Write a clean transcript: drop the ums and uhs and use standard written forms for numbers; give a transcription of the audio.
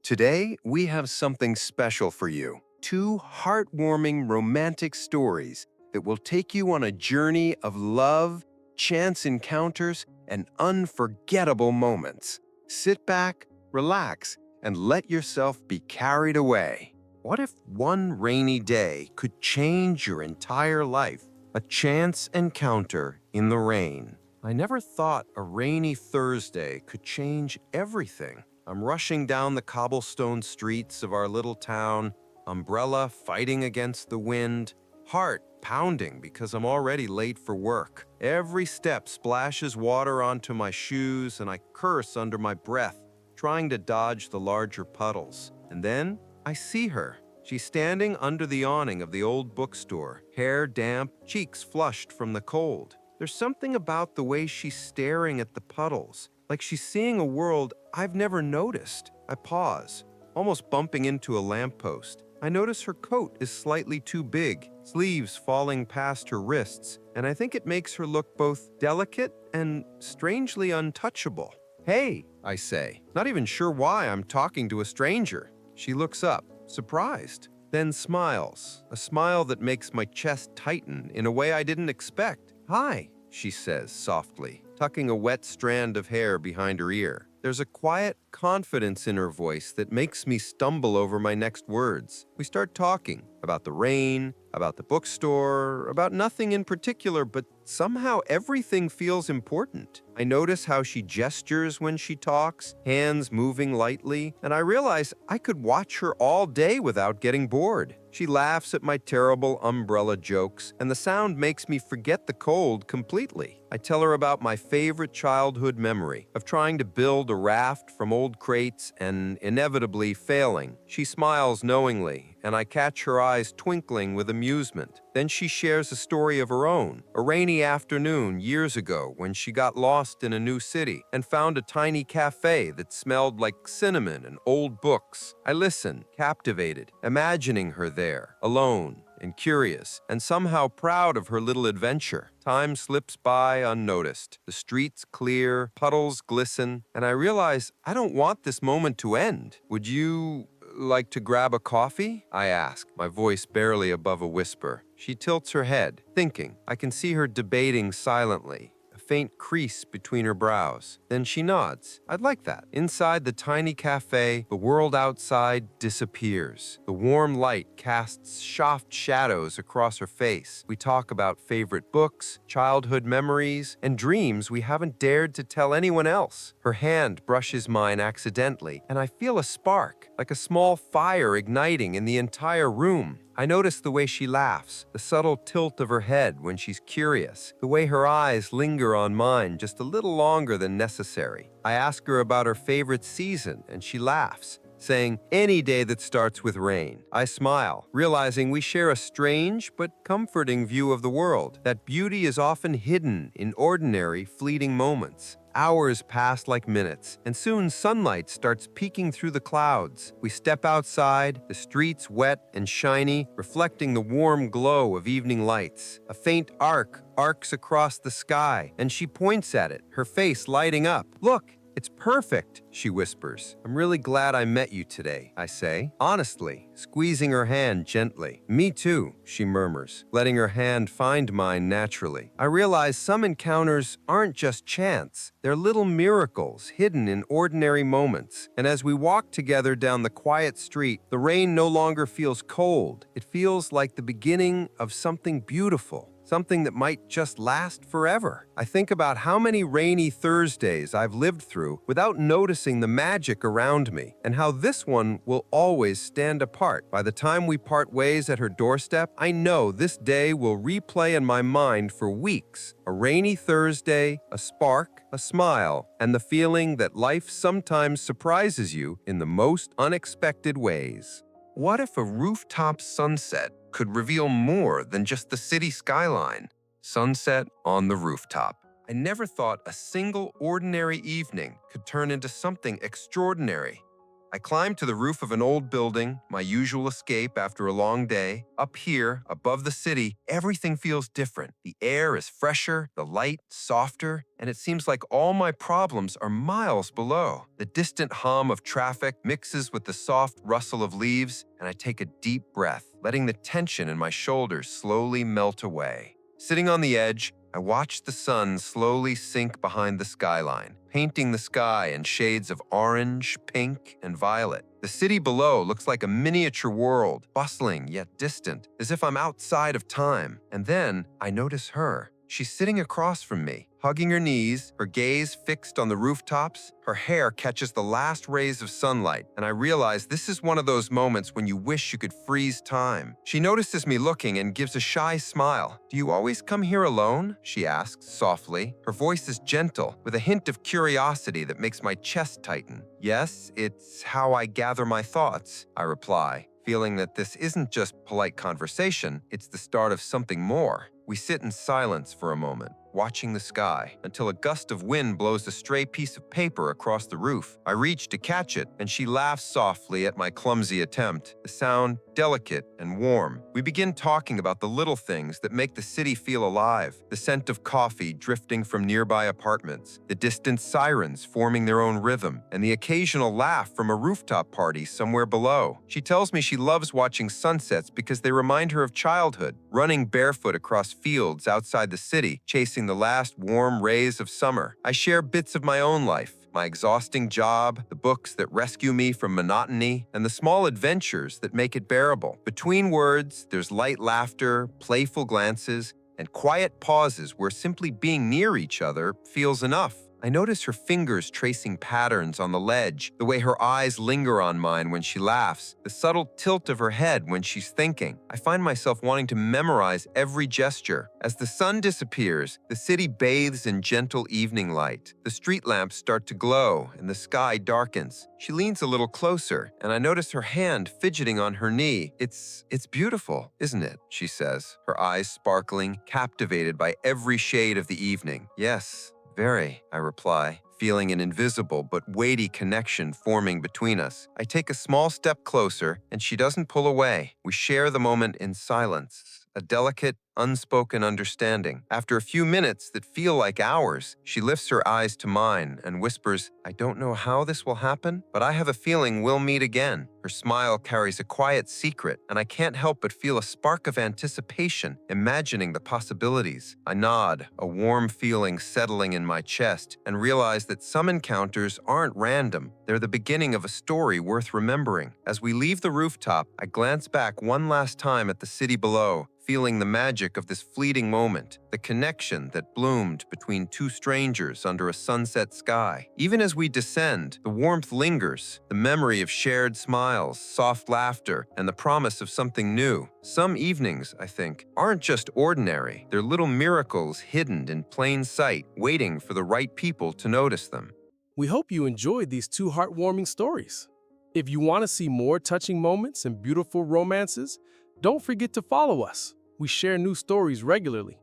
Today, we have something special for you. Two heartwarming romantic stories that will take you on a journey of love, chance encounters, and unforgettable moments. Sit back, relax, and let yourself be carried away. What if one rainy day could change your entire life? A chance encounter in the rain. I never thought a rainy Thursday could change everything. I'm rushing down the cobblestone streets of our little town, umbrella fighting against the wind, heart pounding because I'm already late for work. Every step splashes water onto my shoes, and I curse under my breath, trying to dodge the larger puddles. And then I see her. She's standing under the awning of the old bookstore, hair damp, cheeks flushed from the cold. There's something about the way she's staring at the puddles, like she's seeing a world I've never noticed. I pause, almost bumping into a lamppost. I notice her coat is slightly too big, sleeves falling past her wrists, and I think it makes her look both delicate and strangely untouchable. "Hey," I say, not even sure why I'm talking to a stranger. She looks up, surprised, then smiles, a smile that makes my chest tighten in a way I didn't expect. "Hi," she says softly, tucking a wet strand of hair behind her ear. There's a quiet confidence in her voice that makes me stumble over my next words. We start talking about the rain, about the bookstore, about nothing in particular, but somehow everything feels important. I notice how she gestures when she talks, hands moving lightly, and I realize I could watch her all day without getting bored. She laughs at my terrible umbrella jokes, and the sound makes me forget the cold completely. I tell her about my favorite childhood memory of trying to build a raft from old crates and inevitably failing. She smiles knowingly, and I catch her eyes twinkling with amusement. Then she shares a story of her own, a rainy afternoon years ago when she got lost in a new city and found a tiny cafe that smelled like cinnamon and old books. I listen, captivated, imagining her there, alone and curious, and somehow proud of her little adventure. Time slips by unnoticed. The streets clear, puddles glisten, and I realize I don't want this moment to end. "Would you like to grab a coffee?" I ask, my voice barely above a whisper. She tilts her head, thinking. I can see her debating silently, a faint crease between her brows. Then she nods. "I'd like that." Inside the tiny cafe, the world outside disappears. The warm light casts soft shadows across her face. We talk about favorite books, childhood memories, and dreams we haven't dared to tell anyone else. Her hand brushes mine accidentally, and I feel a spark, like a small fire igniting in the entire room. I notice the way she laughs, the subtle tilt of her head when she's curious, the way her eyes linger on mine just a little longer than necessary. I ask her about her favorite season, and she laughs, saying, "Any day that starts with rain." I smile, realizing we share a strange but comforting view of the world, that beauty is often hidden in ordinary, fleeting moments. Hours pass like minutes, and soon sunlight starts peeking through the clouds. We step outside, the streets wet and shiny, reflecting the warm glow of evening lights. A faint arc arcs across the sky, and she points at it, her face lighting up. "Look! It's perfect," she whispers. "I'm really glad I met you today," I say, honestly, squeezing her hand gently. "Me too," she murmurs, letting her hand find mine naturally. I realize some encounters aren't just chance. They're little miracles hidden in ordinary moments. And as we walk together down the quiet street, the rain no longer feels cold. It feels like the beginning of something beautiful. Something that might just last forever. I think about how many rainy Thursdays I've lived through without noticing the magic around me, and how this one will always stand apart. By the time we part ways at her doorstep, I know this day will replay in my mind for weeks. A rainy Thursday, a spark, a smile, and the feeling that life sometimes surprises you in the most unexpected ways. What if a rooftop sunset could reveal more than just the city skyline? Sunset on the rooftop. I never thought a single ordinary evening could turn into something extraordinary. I climbed to the roof of an old building, my usual escape after a long day. Up here, above the city, everything feels different. The air is fresher, the light softer, and it seems like all my problems are miles below. The distant hum of traffic mixes with the soft rustle of leaves, and I take a deep breath, letting the tension in my shoulders slowly melt away. Sitting on the edge, I watch the sun slowly sink behind the skyline, painting the sky in shades of orange, pink, and violet. The city below looks like a miniature world, bustling yet distant, as if I'm outside of time. And then I notice her. She's sitting across from me, hugging her knees, her gaze fixed on the rooftops. Her hair catches the last rays of sunlight, and I realize this is one of those moments when you wish you could freeze time. She notices me looking and gives a shy smile. "Do you always come here alone?" she asks softly. Her voice is gentle, with a hint of curiosity that makes my chest tighten. "Yes, it's how I gather my thoughts," I reply, feeling that this isn't just polite conversation, it's the start of something more. We sit in silence for a moment, watching the sky, until a gust of wind blows a stray piece of paper across the roof. I reach to catch it, and she laughs softly at my clumsy attempt, the sound delicate and warm. We begin talking about the little things that make the city feel alive, the scent of coffee drifting from nearby apartments, the distant sirens forming their own rhythm, and the occasional laugh from a rooftop party somewhere below. She tells me she loves watching sunsets because they remind her of childhood, running barefoot across fields outside the city, chasing the last warm rays of summer. I share bits of my own life, my exhausting job, the books that rescue me from monotony, and the small adventures that make it bearable. Between words, there's light laughter, playful glances, and quiet pauses where simply being near each other feels enough. I notice her fingers tracing patterns on the ledge, the way her eyes linger on mine when she laughs, the subtle tilt of her head when she's thinking. I find myself wanting to memorize every gesture. As the sun disappears, the city bathes in gentle evening light. The street lamps start to glow and the sky darkens. She leans a little closer, and I notice her hand fidgeting on her knee. It's beautiful, isn't it?" she says, her eyes sparkling, captivated by every shade of the evening. "Yes. Very," I reply, feeling an invisible but weighty connection forming between us. I take a small step closer, and she doesn't pull away. We share the moment in silence, a delicate, unspoken understanding. After a few minutes that feel like hours, she lifts her eyes to mine and whispers, "I don't know how this will happen, but I have a feeling we'll meet again." Her smile carries a quiet secret, and I can't help but feel a spark of anticipation, imagining the possibilities. I nod, a warm feeling settling in my chest, and realize that some encounters aren't random. They're the beginning of a story worth remembering. As we leave the rooftop, I glance back one last time at the city below, feeling the magic of this fleeting moment, the connection that bloomed between two strangers under a sunset sky. Even as we descend, the warmth lingers, the memory of shared smiles, soft laughter, and the promise of something new. Some evenings, I think, aren't just ordinary. They're little miracles hidden in plain sight, waiting for the right people to notice them. We hope you enjoyed these two heartwarming stories. If you want to see more touching moments and beautiful romances, don't forget to follow us. We share new stories regularly.